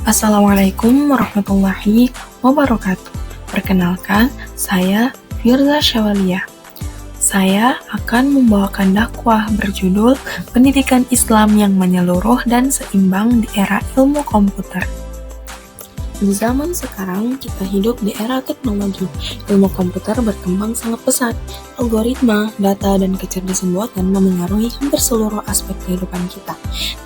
Assalamualaikum warahmatullahi wabarakatuh. Perkenalkan, saya Firza Syawalia. Saya akan membawakan dakwah berjudul Pendidikan Islam yang Menyeluruh dan Seimbang di Era Ilmu Komputer. Di zaman sekarang, kita hidup di era teknologi. Ilmu komputer berkembang sangat pesat. Algoritma, data, dan kecerdasan buatan memengaruhi hampir seluruh aspek kehidupan kita.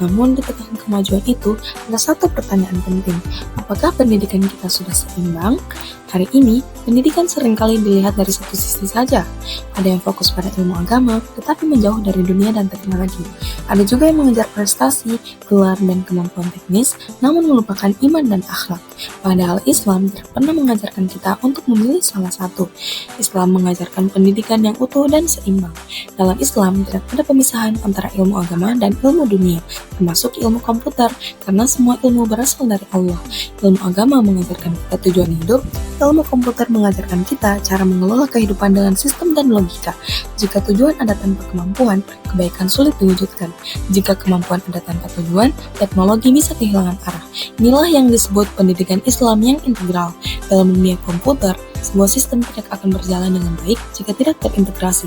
Namun, di tengah kemajuan itu, ada satu pertanyaan penting. Apakah pendidikan kita sudah seimbang? Hari ini, pendidikan seringkali dilihat dari satu sisi saja. Ada yang fokus pada ilmu agama, tetapi menjauh dari dunia dan teknologi. Ada juga yang mengejar prestasi, gelar, dan kemampuan teknis, namun melupakan iman dan akhlak. Padahal Islam tidak pernah mengajarkan kita untuk memilih salah satu. Islam mengajarkan pendidikan yang utuh dan seimbang. Dalam Islam tidak ada pemisahan antara ilmu agama dan ilmu dunia, termasuk ilmu komputer, karena semua ilmu berasal dari Allah. Ilmu agama mengajarkan kita tujuan hidup, ilmu komputer mengajarkan kita cara mengelola kehidupan dengan sistem dan logika. Jika tujuan ada tanpa kemampuan, kebaikan sulit diwujudkan. Jika kemampuan ada tanpa tujuan, teknologi bisa kehilangan arah. Inilah yang disebut pendidikan Islam yang integral. Dalam dunia komputer, sebuah sistem tidak akan berjalan dengan baik jika tidak terintegrasi.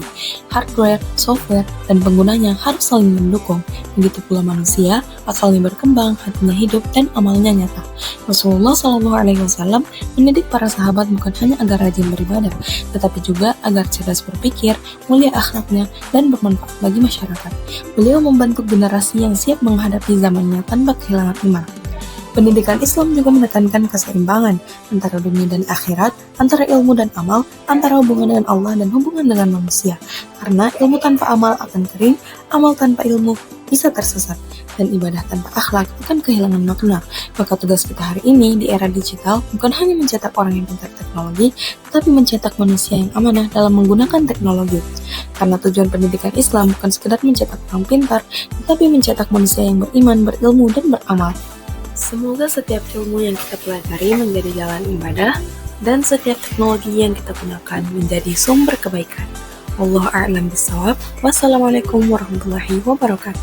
Hardware, software, dan penggunanya harus saling mendukung. Begitu pula manusia, akalnya berkembang, hatinya hidup, dan amalnya nyata. Rasulullah SAW mendidik para sahabat bukan hanya agar rajin beribadah, tetapi juga agar cerdas berpikir, mulia akhlaknya, dan bermanfaat bagi masyarakat. Beliau membentuk generasi yang siap menghadapi zamannya tanpa kehilangan iman. Pendidikan Islam juga menekankan keseimbangan antara dunia dan akhirat, antara ilmu dan amal, antara hubungan dengan Allah dan hubungan dengan manusia. Karena ilmu tanpa amal akan kering, amal tanpa ilmu bisa tersesat, dan ibadah tanpa akhlak akan kehilangan makna. Maka tugas kita hari ini di era digital bukan hanya mencetak orang yang pintar teknologi, tetapi mencetak manusia yang amanah dalam menggunakan teknologi. Karena tujuan pendidikan Islam bukan sekedar mencetak orang pintar, tetapi mencetak manusia yang beriman, berilmu, dan beramal. Semoga setiap ilmu yang kita pelajari menjadi jalan ibadah, dan setiap teknologi yang kita gunakan menjadi sumber kebaikan. Wallahu a'lam bishawab. Wassalamualaikum warahmatullahi wabarakatuh.